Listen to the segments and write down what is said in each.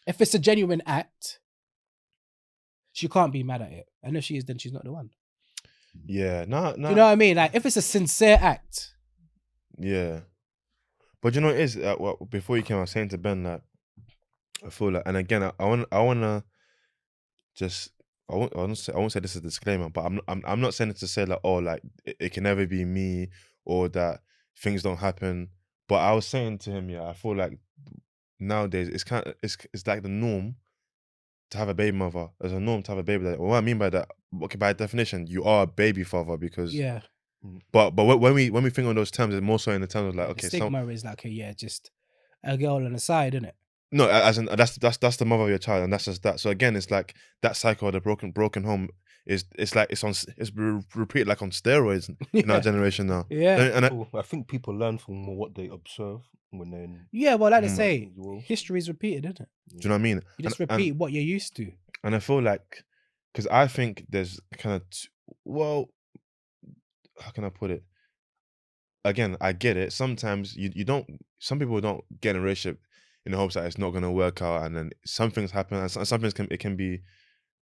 If it's a genuine act, she can't be mad at it. And if she is, then she's not the one. Yeah, no, Do you know what I mean? Like, if it's a sincere act. yeah. But you know what it is? Well, before you came, I was saying to Ben that I feel like, and again, I wanna just, I won't say this is a disclaimer, but I'm not saying it to say like, oh, like it can never be me or that things don't happen. But I was saying to him, yeah, I feel like nowadays it's kind of it's like the norm to have a baby mother. There's a norm to have a baby. What I mean by that, okay, by definition, you are a baby father because. Yeah. But when we think on those terms, it's more so in the terms of like, The okay, stigma is like, just a girl on the side, isn't it? no, as in that's the mother of your child, and that's just that. So again, it's like that cycle of the broken home is it's like it's repeated like on steroids in our Yeah. generation now. Yeah. And I think people learn from what they observe when they're in. Yeah, well, like they Mm. say, as well. history is repeated, isn't it? do you know what I mean? You just And repeat what you're used to. and I feel like, because I think there's kind of well, how can I put it? Again, I get it. Sometimes you don't. Some people don't get in a relationship in the hopes that it's not going to work out, and then some things happen, and some things can be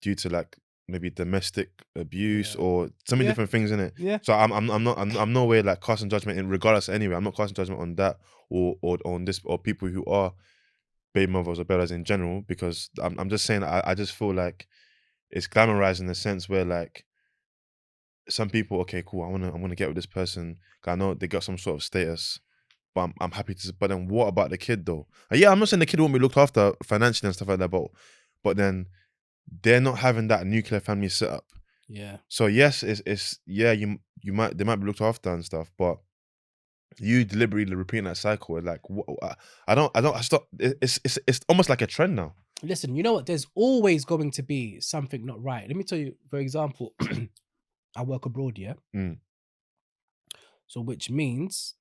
due to like maybe domestic abuse or so many Yeah. different things in it. Yeah. So I'm no way like casting judgment in regardless anyway. I'm not casting judgment on that or on this or people who are baby mothers or betas in general, because I'm just saying I just feel like it's glamorized in the sense where like some people, okay, cool, I'm gonna get with this person. 'Cause I know they got some sort of status, but I'm happy to. But then what about the kid though? And yeah, I'm not saying the kid won't be looked after financially and stuff like that, but then they're not having that nuclear family setup. Yeah. So yes, it's yeah, they might be looked after and stuff, but you deliberately repeating that cycle, like I stop. It's almost like a trend now. Listen, you know what? There's always going to be something not right. Let me tell you, for example, I work abroad, yeah? Mm. So, which means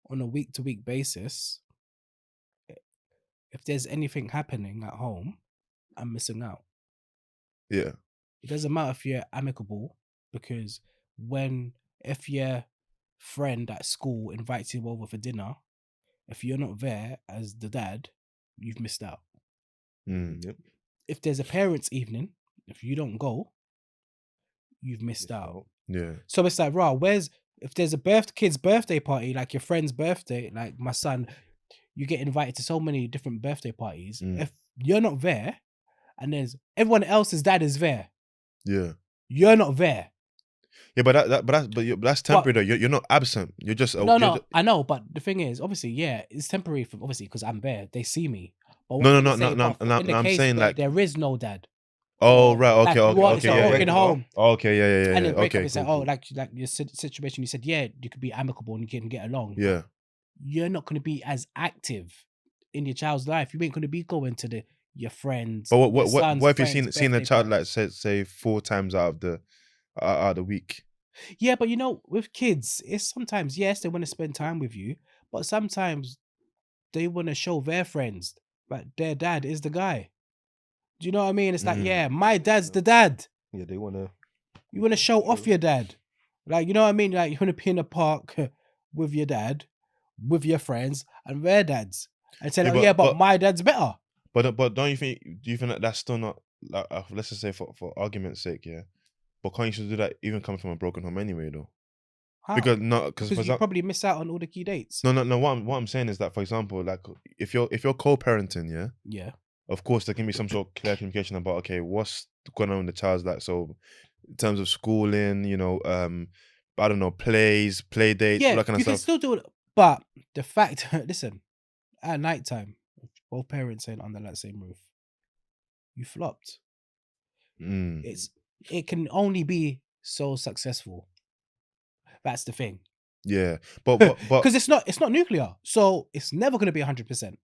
on a week to week basis, if there's anything happening at home, I'm missing out. Yeah, It doesn't matter if you're amicable, because if your friend at school invites you over for dinner, if you're not there as the dad, you've missed out. Yep. If there's a parents' evening, if you don't go, you've missed out. yeah, So it's like, if there's a kid's birthday party, like your friend's birthday, like my son, you get invited to so many different birthday parties. Mm. If you're not there, and there's everyone else's dad is there, yeah. you're not there. Yeah, but that's temporary though. You're not absent. You're just No, I know, but the thing is, obviously, yeah, it's temporary for obviously because I'm there. They see me. But what no, I'm no, trying to no, say, no, but no, in the no. I'm case saying where like, there is no dad, oh right, like okay, you are, it's okay, a yeah, broken yeah. home, Okay, yeah, and then break up. okay, It's cool, like, oh, cool. like your situation. You said, yeah, you could be amicable and you can get along. but Yeah, you're not going to be as active in your child's life. You ain't going to be going to your friends, but your son's what if you've friends' seen a birthday child like parties. say 4 times out of the week? Yeah, but with kids, it's sometimes, yes, they want to spend time with you, but sometimes they want to show their friends that their dad is the guy. Do you know what I mean? It's like, Mm. yeah, my dad's the dad. Yeah, they want to. You want to show off your dad. Like, you know what I mean? Like, you want to be in a park with your dad, with your friends, and their dads. And say, Yeah, oh, yeah, but my dad's better. but don't you think? Do you think that that's still not like let's just say for argument's sake, yeah? But can't you still do that even coming from a broken home anyway, though? How? Because for Because you example, probably miss out on all the key dates. no. What I'm saying is that, for example, like if you're co-parenting, yeah, Yeah. of course there can be some sort of clear communication about, okay, what's going on in the child's life. So in terms of schooling, I don't know, plays, play dates, all Yeah, that kind of you can stuff. still do it. But the fact, listen, at night time, both parents ain't under that same roof. You flopped. Mm. It can only be so successful. That's the thing. Yeah, but Because it's not nuclear, so it's never going to be 100%.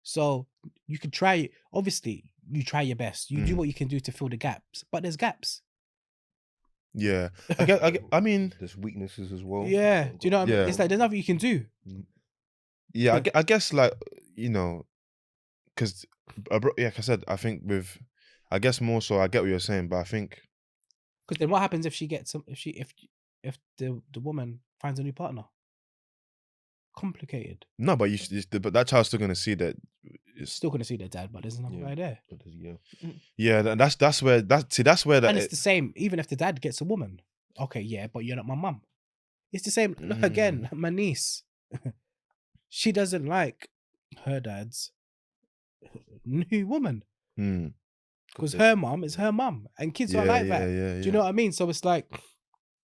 So you can try. Obviously, you try your best. You do what you can do to fill the gaps, but there's gaps. yeah, I mean, there's weaknesses as well. Yeah, do you know what I mean? Yeah. It's like there's nothing you can do. yeah, I guess like because yeah, like I said, I think I guess more so, I get what you're saying, but I think Because then what happens if she gets if the woman finds a new partner? Complicated. no, but but that child's still gonna see that She's still gonna see their dad, but there's another Yeah. guy there. But there's- yeah. Yeah, that's where And it's the same. Even if the dad gets a woman, okay, yeah, but you're not my mum. It's the same. Look again, my niece. She doesn't like her dad's new woman Mm. because they- her mum is her mum, and kids Yeah, are like yeah, that. yeah, Do you know what I mean? So it's like,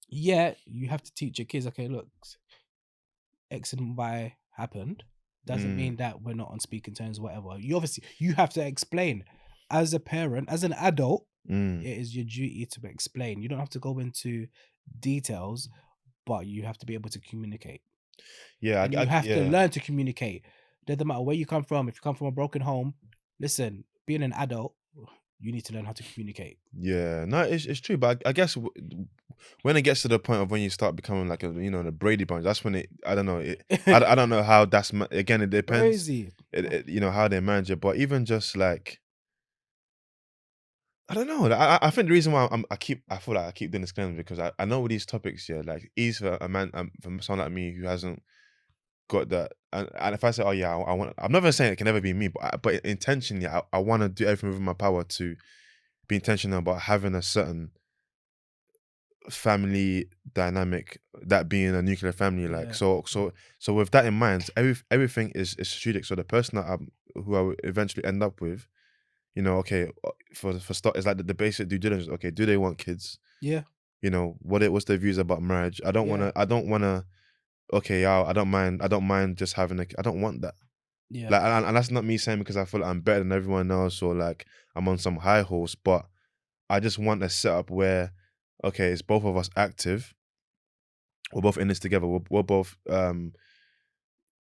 yeah, you have to teach your kids. Okay, look, X and Y happened. Doesn't Mm. mean that we're not on speaking terms, or whatever. You have to explain as a parent, as an adult. Mm. It is your duty to explain. You don't have to go into details, but you have to be able to communicate. Yeah, And you have to yeah. learn to communicate. Doesn't matter where you come from. If you come from a broken home, listen, being an adult, you need to learn how to communicate. Yeah, no, it's true, but I guess when it gets to the point of when you start becoming like the Brady Bunch, that's when I don't know, I don't know how that's again. It depends, Crazy. how they manage it, but even just like I don't know. I think the reason why I feel like I keep doing this claim because I know with these topics, yeah, like easy for a man, for someone like me who hasn't got that, and if I say, oh yeah, I want, I'm never saying it can never be me, but intentionally, I want to do everything within my power to be intentional about having a certain family dynamic, that being a nuclear family, like Yeah. so with that in mind, everything is strategic. So the person that who I will eventually end up with, okay, for start, it's like the basic due diligence. Okay, do they want kids? Yeah. What's their views about marriage? I don't want to. Okay, I don't mind just having I don't want that. Yeah. Like, and that's not me saying because I feel like I'm better than everyone else or like I'm on some high horse, but I just want a setup where, okay, it's both of us active. We're both in this together. We're both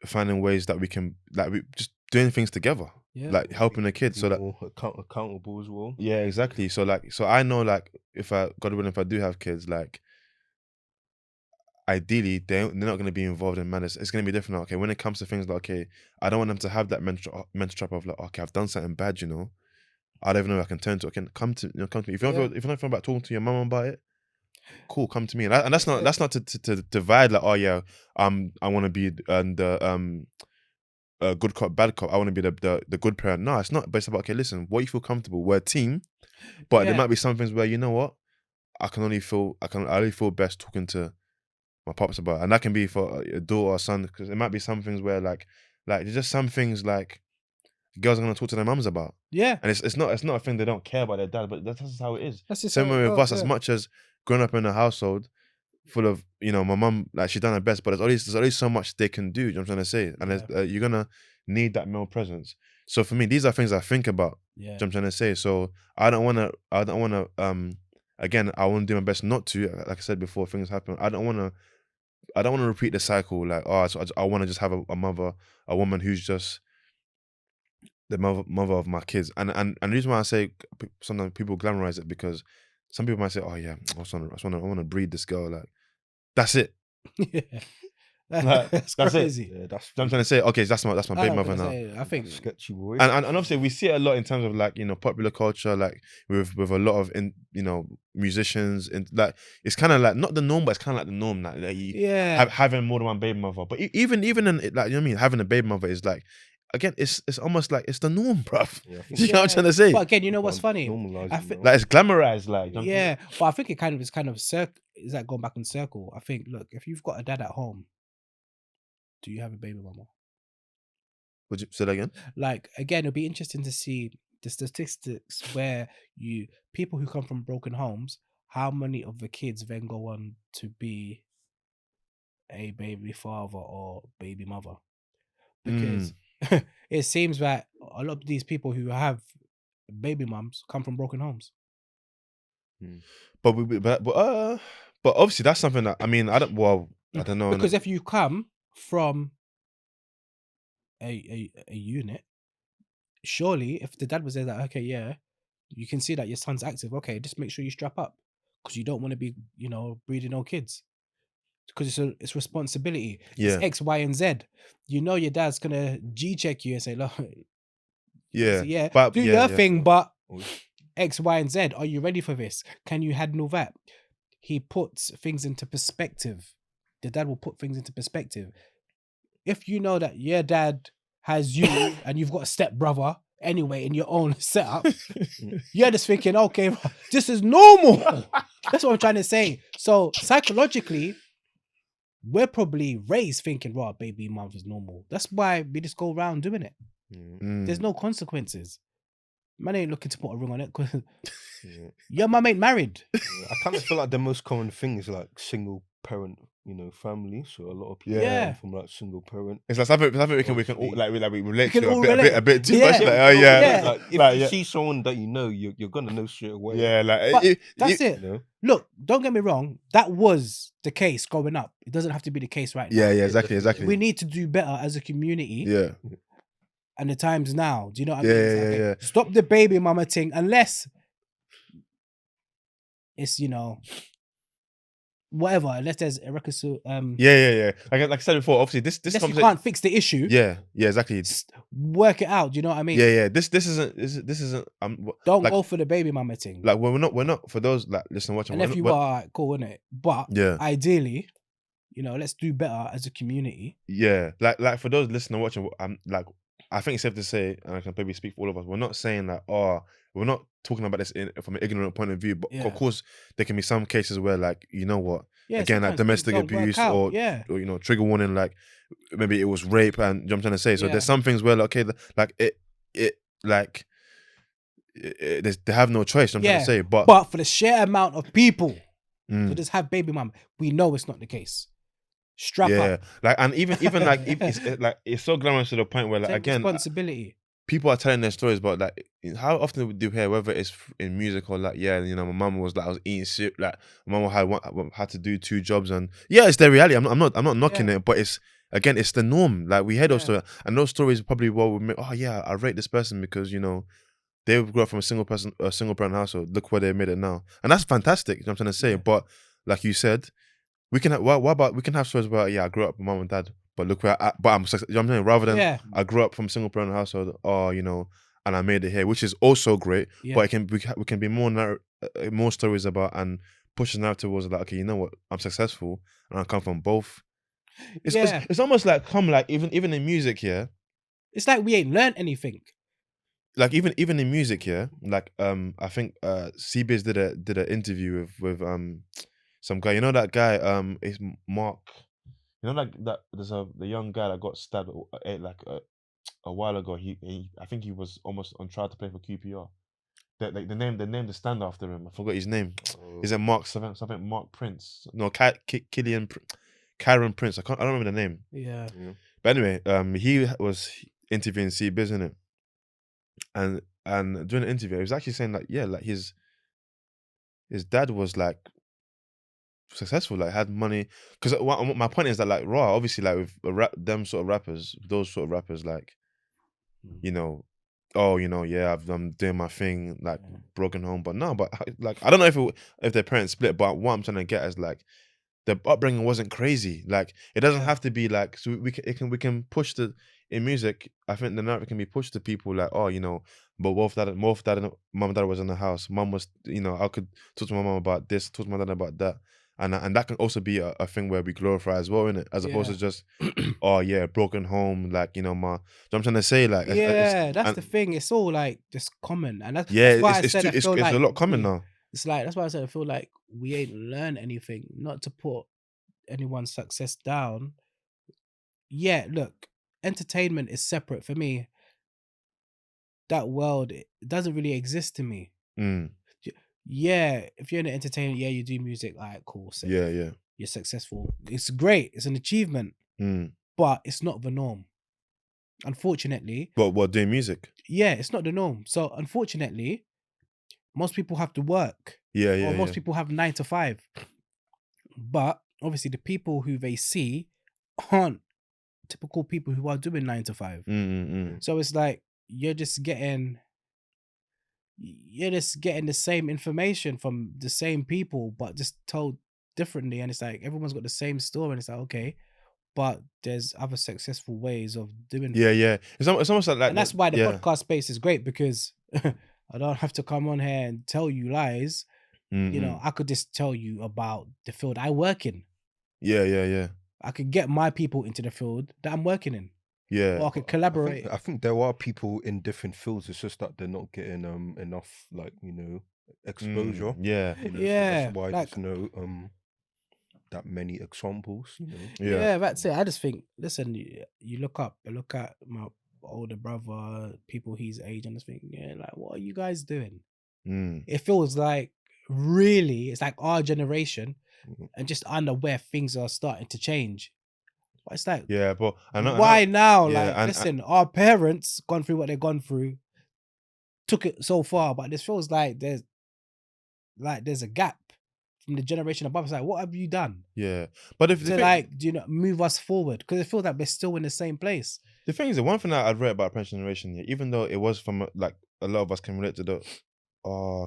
finding ways that we can, like, we just doing things together, Yeah. like helping the kids. Be So that more accountable as well. yeah, exactly. So I know, like, if God willing, if I do have kids, like, ideally they're not going to be involved in madness. It's going to be different. Okay, when it comes to things like, okay, I don't want them to have that mental trap of like, okay, I've done something bad, I don't even know who I can turn to. I can come to me. If you're not feeling about talking to your mum about it, cool, come to me. And that's not to divide, like, oh yeah, I want to be the good cop, bad cop. I want to be the good parent. No, it's not. But it's about, okay, listen, what you feel comfortable. We're a team, but there might be some things where, you know what, I only feel best talking to my pops about it. And that can be for a daughter or son, because it might be some things where like there's just some things like girls are gonna talk to their mums about. Yeah. And it's not a thing they don't care about their dad, but that's just how it is. That's just Same how way it with goes, us, as yeah. much as growing up in a household full of, my mum, like, she's done her best, but there's always so much they can do, you know what I'm trying to say? And you're gonna need that male presence. So for me, these are things I think about. Yeah. You know what I'm trying to say? So I don't wanna again, I wanna do my best not to, like I said before, things happen. I don't wanna repeat the cycle, like, oh, so I wanna just have a woman who's just the mother of my kids. And the reason why I say sometimes people glamorize it, because some people might say, oh yeah, I want to breed this girl, like, that's it. Like, That's that's it. crazy. Yeah, that's So I'm trying to say, okay, that's my baby mother now. I think sketchy, boy. And obviously we see it a lot in terms of, like, popular culture, like with a lot of musicians, and like it's kind of like not the norm, but it's kind of like the norm, like you having more than one baby mother. But even in, like, you know what I mean, having a baby mother is like, again, it's almost like it's the norm, bruv. Yeah, I think You know what I'm trying to say? But again, you know what's funny? normalize I it think- now. Like, it's glamorized, like, you know what I'm saying? Yeah, but I think it kind of is like going back in circle. I think, look, if you've got a dad at home, do you have a baby mama? Would you say that again? Like, again, it'll be interesting to see the statistics where people who come from broken homes, how many of the kids then go on to be a baby father or baby mother? Because it seems that a lot of these people who have baby mums come from broken homes. But obviously that's something that, I mean, I don't know. Because if you come from a unit, surely if the dad was there, that, okay, yeah, you can see that your son's active. Okay, just make sure you strap up, because you don't want to be, breeding no kids. Because it's responsibility. Yeah. It's X, Y, and Z. You know your dad's gonna G check you and say, look, Yeah. do your thing, but Oh, X, Y, and Z. Are you ready for this? Can you handle that? He puts things into perspective. The dad will put things into perspective. If you know that your dad has you and you've got a step brother anyway in your own setup, you're just thinking, okay, this is normal. That's what I'm trying to say. So psychologically, we're probably raised thinking, "Raw, baby mum is normal." That's why we just go around doing it. There's no consequences. Man ain't looking to put a ring on it because Yeah. your mum ain't married. Yeah, I kind of feel like the most common thing is like single parent, family. So a lot of people Yeah. come from like single parent. It's like something we can all, Obviously. we relate can to all a bit, relate. a bit too Yeah. much. Like, Yeah, oh yeah, yeah. Like if like, you yeah. see someone that you're gonna know straight away. Yeah, like But that's You it. know? Look, don't get me wrong. That was the case growing up. It doesn't have to be the case right now. Yeah, exactly, definitely. exactly. We need to do better as a community. Yeah, And the times now. Do you know what I Yeah, mean? It's yeah, like, yeah. Stop the baby mama thing unless it's whatever. Unless there's a yeah. Like I said before, obviously this unless you conversation. can't fix the issue. Yeah, exactly. Work it out. Do you know what I mean? Yeah. This isn't. Don't like- go for the baby mama thing. Like we're not for those like listen, watching. and if you are, cool, innit? But Yeah. ideally, let's do better as a community. Yeah, like for those listening and watching, I'm like, I think it's safe to say, and I can maybe speak for all of us. We're not saying that, we're not talking about this from an ignorant point of view. But Yeah. of course, there can be some cases where, like, you know what, Yeah, again, like sometimes things domestic don't work abuse out. or yeah, trigger warning, like maybe it was rape, and you know what I'm trying to say. So Yeah. there's some things where, like, okay, like they have no choice. You know what I'm trying to say, but for the sheer amount of people to Mm. just have baby mama, we know it's not the case. Strap yeah, up, like, and even like it's so glamorous to the point where, like, take again, responsibility. people are telling their stories, but like, how often do you hear, whether it's in music or like, my mum was like, I was eating shit, like, my mum had to do 2 jobs, and yeah, it's their reality. I'm not knocking Yeah. it, but it's the norm. Like, we hear those Yeah. stories, and those stories probably would make, oh yeah, I rate this person because they grew up from a single parent household. Look where they made it now, and that's fantastic. You know what I'm trying to say, Yeah. but like you said, we can what about we can have stories about, I grew up with mum and dad, but look where but I'm successful. You know what I'm saying? Rather than Yeah, I grew up from a single parent household, and I made it here, which is also great. Yeah. But we can be more stories about and push the narrative towards, like, okay, you know what, I'm successful and I come from both. It's almost like even in music, yeah. it's like we ain't learned anything. Like even in music, yeah. Like I think CBiz did an interview with some guy. You know that guy is Mark. You know, like that there's the young guy that got stabbed a while ago. He I think he was almost on trial to play for QPR. The name they stand after him. I forgot his name. Is it Mark something Mark Prince? No, Karen Prince. I don't remember the name. Yeah, But anyway, he was interviewing CBiz, innit? And during the interview, he was actually saying, like, yeah, like his dad was like successful, like had money. Because my point is that, like, raw, obviously, like with those sort of rappers, like, yeah, I'm doing my thing, like, broken home, but no, but like, I don't know if their parents split, but what I'm trying to get is, like, the upbringing wasn't crazy. Like, it doesn't have to be like, so we can push in music. I think the narrative can be pushed to people, like, but both dad and mum and dad was in the house. Mum was, I could talk to my mum about this, talk to my dad about that. And that can also be a thing where we glorify as well, innit? As opposed to just, broken home, like, you know what I'm trying to say, like, that's the thing. It's all like just common, and that's why I said it's a lot common now. It's like that's why I said I feel like we ain't learned anything. Not to put anyone's success down. Yeah, look, entertainment is separate for me. That world, it doesn't really exist to me. Yeah, if you're in entertainment, you do music, like, cool, so Yeah. you're successful. It's great. It's an achievement, but it's not the norm. Unfortunately. But what, doing music? Yeah, it's not the norm. So unfortunately, most people have to work. Or most people have 9 to 5. But obviously, the people who they see aren't typical people who are doing 9 to 5. So it's like you're just getting the same information from the same people, but just told differently. And it's like everyone's got the same story, and it's like, okay, but there's other successful ways of doing it. Yeah. It's almost like and that's why the podcast space is great, because I don't have to come on here and tell you lies. I could just tell you about the field I work in. Yeah. I could get my people into the field that I'm working in. Yeah. or I could I collaborate. think, I think there are people in different fields. It's just that they're not getting enough exposure. Yeah. So that's Yeah, why like there's no that many examples. Yeah. yeah, that's it. I just think, listen, you look at my older brother, people his age, and just think, yeah, like, what are you guys doing? Mm. It feels like really, it's like our generation, Mhm. and just unaware things are starting to change. But it's like, Yeah, but I know. why now? yeah, Like, and- listen, our parents gone through what they've gone through, took it so far, but this feels like there's a gap from the generation above. It's like, what have you done Yeah, but if to move us forward? Because it feels like we're still in the same place. the thing is, the one thing that I'd read about French generation, yeah, even though it was from like a lot of us can relate to the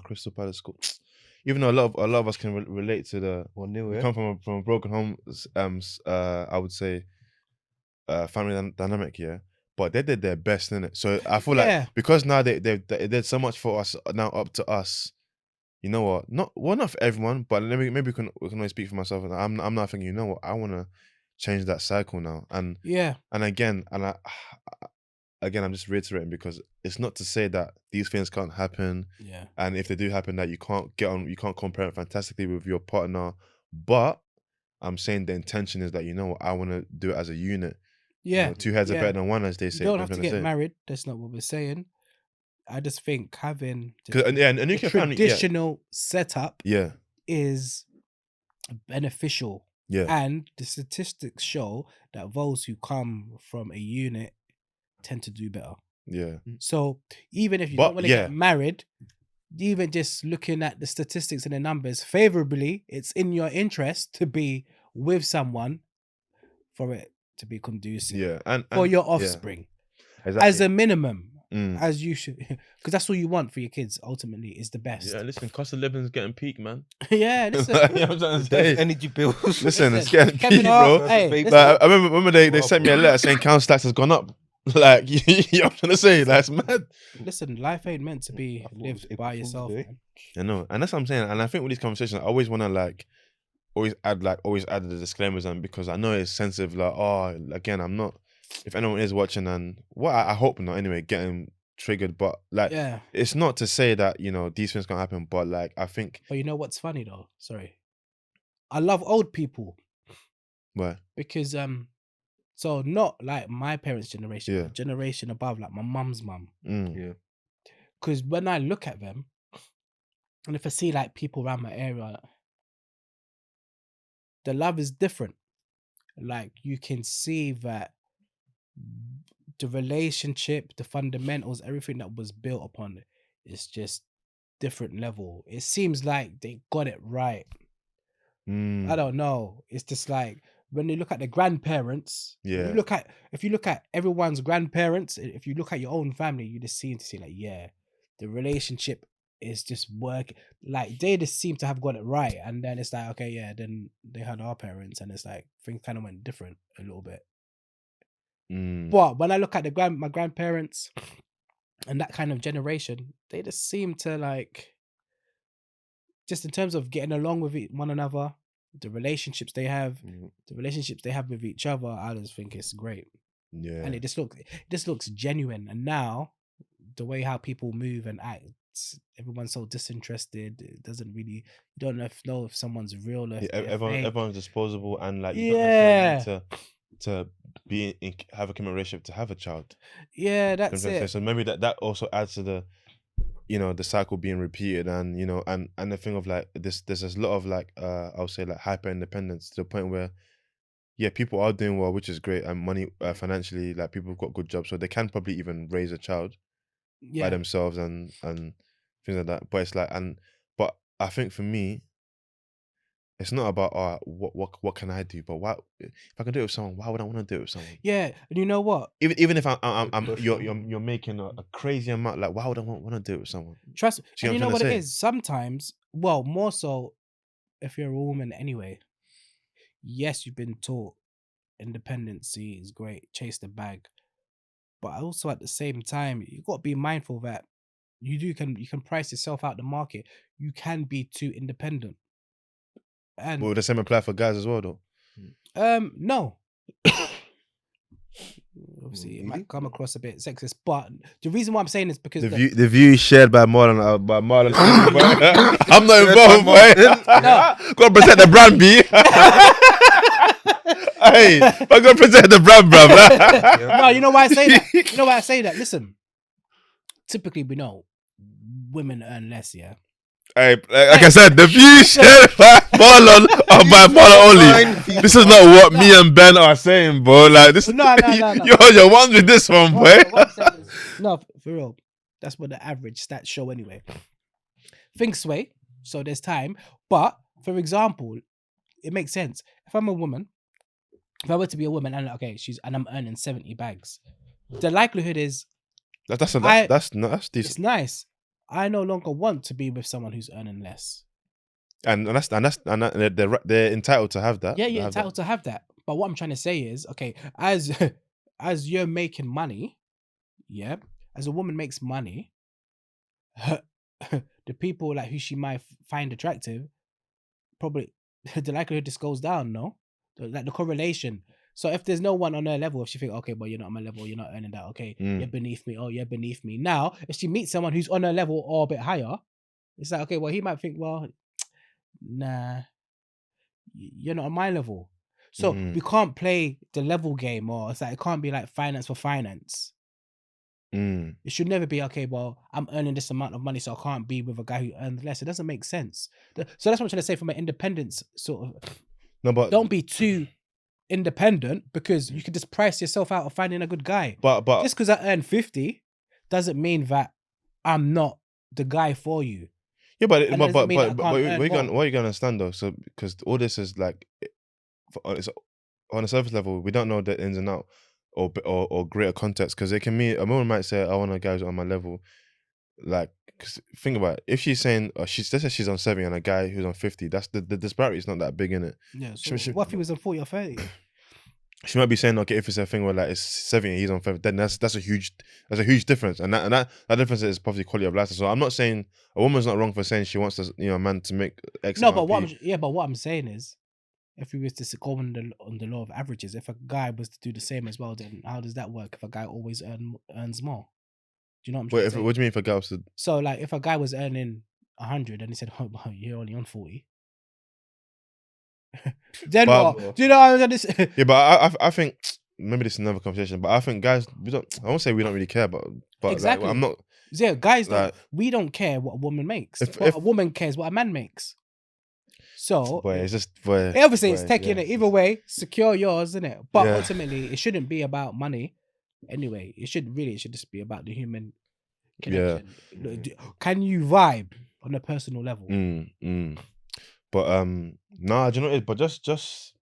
Crystal Palace school, even though a lot of us can relate to the 1-0, we yeah. come from a broken home, I would say, family dynamic, yeah. But they did their best in it, so I feel Yeah. like because now they did so much for us, now up to us. You know what? Not for everyone, but maybe we can only speak for myself. And I'm not thinking. You know what? I want to change that cycle now, and Yeah. again, I'm just reiterating because it's not to say that these things can't happen, Yeah. and if they do happen, that you can't compare it fantastically with your partner. But I'm saying the intention is that, you know what, I want to do it as a unit. You Yeah. know, two heads are Yeah. better than one, as they You say. don't you have know to what I'm get saying? married. That's not what we're saying. I just think having 'Cause, a the nuclear family, yeah, traditional setup yeah, is beneficial. yeah, And the statistics show that those who come from a unit tend to do better. yeah. So even if you But, don't want to yeah. get married, even just looking at the statistics and the numbers favorably, it's in your interest to be with someone for it to be conducive Yeah, and for your yeah, offspring. exactly. As a minimum, Mm. as you should, because that's all you want for your kids. Ultimately, is the best. Yeah, listen, cost of living is getting peak, man. Yeah, listen. You know what I'm trying to There's say? energy bills. Listen, it's Listen, getting Kevin peak, Hart, bro. hey, Like, listen, Like, I remember they sent me a letter saying council tax has gone up. Like, you know what I'm trying to say? That's mad. listen, life ain't meant to be I thought it was lived April by Fool's yourself, Day. man. I know, and that's what I'm saying. And I think with these conversations, I always want to always add the disclaimers on, because I know it's sensitive. Like, oh, again, I'm not. If anyone is watching, and I hope not. Anyway, getting triggered, but Yeah. it's not to say that, you know, these things can't happen. But I think, But you know what's funny though? Sorry. I love old people well, because so not like my parents' generation, Yeah. but generation above, like my mum's mum. Yeah. Because when I look at them, and if I see like people around my area, the love is different. Like you can see that the relationship, the fundamentals, everything that was built upon it is just different level. It seems like they got it right. I don't know. It's just like when you look at the grandparents, Yeah. if you look at everyone's grandparents, if you look at your own family, you just seem to see like, yeah, the relationship is just working. Like they just seem to have got it right. And then it's like, okay, yeah, then they had our parents, and it's like things kind of went different a little bit. But when I look at my grandparents and that kind of generation, they just seem to like, just in terms of getting along with one another, the relationships they have, the relationships they have with each other, I just think it's great. Yeah. And it just looks genuine. And now the way how people move and act, everyone's so disinterested. It doesn't really, you don't know if someone's real or if they're fake. Everyone's disposable, and you don't Yeah. necessarily need to have a committed relationship to have a child. Yeah, that's it. So maybe that also adds to the, you know, the cycle being repeated, and you know, and the thing of like this, there's a lot of I would say like hyper independence to the point where, yeah, people are doing well, which is great, and money financially, like people have got good jobs, so they can probably even raise a child by Yeah. themselves and things like that. But it's like, but I think for me, it's not about what can I do, but why, if I can do it with someone, why would I want to do it with someone? Yeah. And you know what? Even if I'm Good you're making a crazy amount, like why would I want to do it with someone? Trust me. See And what you I'm know trying to what it say? is? Sometimes, well, more so if you're a woman anyway, yes, you've been taught independency is great, chase the bag. But also at the same time, you got to be mindful that you can price yourself out the market. You can be too independent. And But would the same apply for guys as well, though? no. Obviously, it Really? might come across a bit sexist, but the reason why I'm saying is because The view is shared by Marlon. I'm not Shared by involved, boy. Gotta protect the brand, B. Hey, I gotta protect the brand, bruv. no, you know why I say that? You know why I say that? Listen, typically we know women earn less, yeah. Hey, like I said, the view shared by Marlon or by Marlon only. Fine This is not what me and Ben are saying, bro. Like this, No. you're one with this one, boy. What I'm saying is, no, for real. That's what the average stats show anyway. Things sway, so there's time. But for example, it makes sense. If I'm a woman, if I were to be a woman and I'm earning 70 bags, the likelihood is That's it's decent, nice. I no longer want to be with someone who's earning less. and they're entitled to have that. Yeah, They you're have that. entitled to have that. But what I'm trying to say is, okay, as as you're making money, yeah, as a woman makes money, the people like who she might find attractive, probably the likelihood just goes down, no? Like the correlation. So if there's no one on her level, if she think, okay, but you're not on my level, you're not earning that, okay, you're beneath me, oh, you're beneath me. Now, if she meets someone who's on her level or a bit higher, it's like, okay, well, he might think, well, nah, you're not on my level. So we can't play the level game, or it's like it can't be like finance for finance. It should never be, okay, well, I'm earning this amount of money, so I can't be with a guy who earns less. It doesn't make sense. So that's what I'm trying to say from an independence sort of. No, but Don't be too independent, because you could just price yourself out of finding a good guy. but Just because I earn 50 doesn't mean that I'm not the guy for you. yeah, but And that doesn't mean that I can't earn what are you gonna understand though? So because all this is like, it's on a surface level, we don't know the ins and out or greater context, because it can mean a woman might say, I want a guy who's on my level. Like, cause think about it. If she's saying let's say she's on 70 and a guy who's on 50, that's the disparity is not that big, in it. Yeah. So She- what if he was on 40 or 30? She might be saying, okay, if it's a thing where like it's 70, he's on 50, then that's a huge difference, and that difference is probably quality of life. So I'm not saying a woman's not wrong for saying she wants a man to make X. No, amount but of P. what I'm saying is, if we was to go on the law of averages, if a guy was to do the same as well, then how does that work? If a guy always earns more, do you know what I'm trying to say? What do you mean if a guy was to? So like, if a guy was earning 100 and he said, "Oh, but you're only on 40," then But- what? Do you know what I'm saying? Yeah, but I think maybe this is another conversation, but I think guys, I won't say we don't really care, but Exactly. like, I'm not. Yeah, guys, Like- we don't care what a woman makes. If- But if- a woman cares what a man makes. So Boy, it's just boy. obviously it's boy, techie, yeah. innit? Either way, secure yours, innit? But Yeah. ultimately, it shouldn't be about money. Anyway, it should just be about the human Yeah. connection. Look, can you vibe on a personal level? But nah, do you know what it is? But just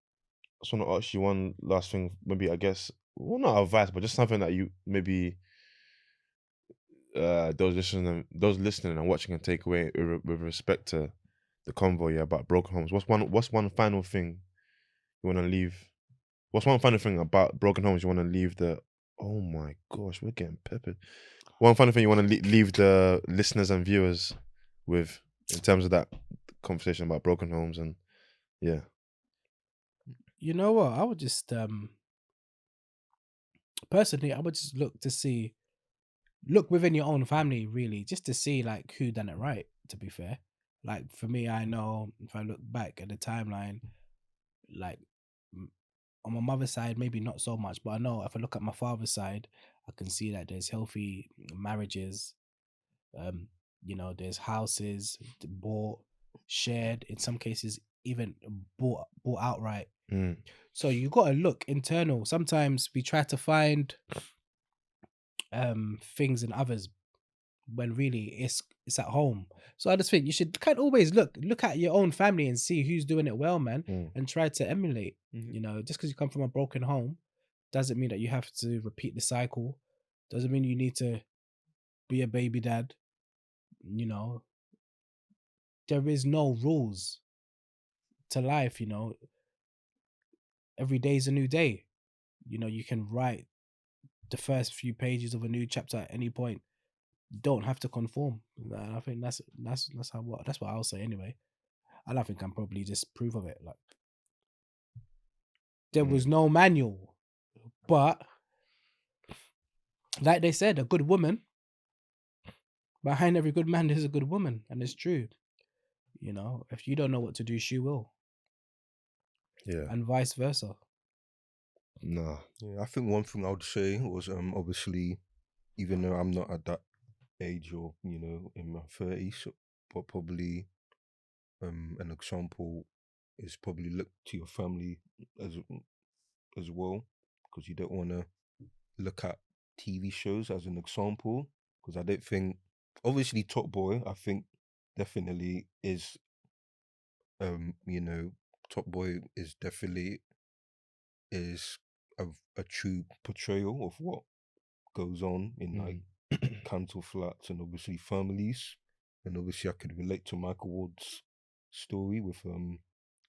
want to ask you one last thing, maybe, I guess, well, not advice, but just something that you maybe those listening and watching can take away with respect to the convo, yeah, about broken homes. What's one final thing you want to leave? What's one final thing about broken homes you want to leave the? Oh my gosh, we're getting peppered. One final thing you want to leave the listeners and viewers with, in terms of that conversation about broken homes, and yeah. You know what? I would just personally, I would just look within your own family, really, just to see like who done it right. To be fair, like for me, I know if I look back at the timeline, like on my mother's side, maybe not so much, but I know if I look at my father's side, I can see that there's healthy marriages. There's houses bought, shared, in some cases even bought outright. So you got to look internal. Sometimes we try to find things in others when really it's at home. So I just think you should kind of always look at your own family and see who's doing it well, man, and try to emulate. Just because you come from a broken home doesn't mean that you have to repeat the cycle. Doesn't mean you need to be a baby dad. There is no rules to life. Every day is a new day. You can write the first few pages of a new chapter at any point. You don't have to conform. I think that's what I'll say anyway. And I think I'm probably just proof of it. Like, there was no manual, but like they said, a good woman. Behind every good man, there's a good woman, and it's true. You know, if you don't know what to do, she will, Yeah. and vice versa. Nah. Yeah, I think one thing I would say was obviously, even though I'm not at that age or in my 30s, but probably an example is probably look to your family as well, because you don't want to look at TV shows as an example, because I don't think, obviously Top Boy, I think definitely is Top Boy is definitely is a true portrayal of what goes on in like council flats and obviously families. And obviously I could relate to Michael Ward's story with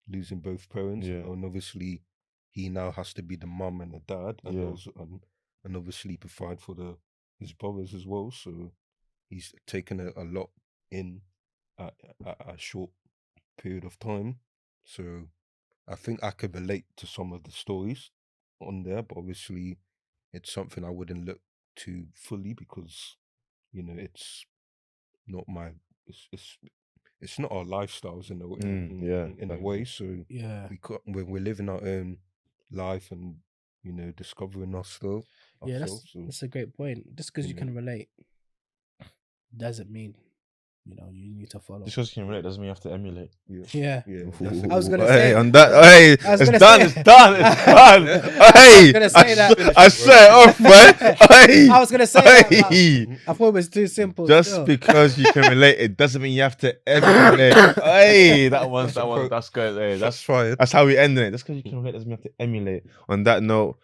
losing both parents. Yeah. And obviously he now has to be the mum and the dad, and Yeah. also and obviously provide for his brothers as well. So he's taken a lot in at a short period of time. So I think I could relate to some of the stories on there, but obviously it's something I wouldn't look to fully, because it's not my it's not our lifestyles in a way. So Yeah, we're living our own life and discovering ourselves. yeah, So that's a great point. Just because you you can relate doesn't mean you need to follow. Just because you can relate doesn't mean you have to emulate. Yeah, yeah, I was gonna Hey, say- on that. Hey, I was it's gonna done. say- It's done. It's done. Hey, gonna say that. I set it off, man. Hey, I was gonna say that, but hey. I thought it was too simple. Just still. because you can relate, it doesn't mean you have to emulate. Hey, that's good. Hey, that's fire. that's how we end it. Just because you can relate doesn't mean you have to emulate. On that note,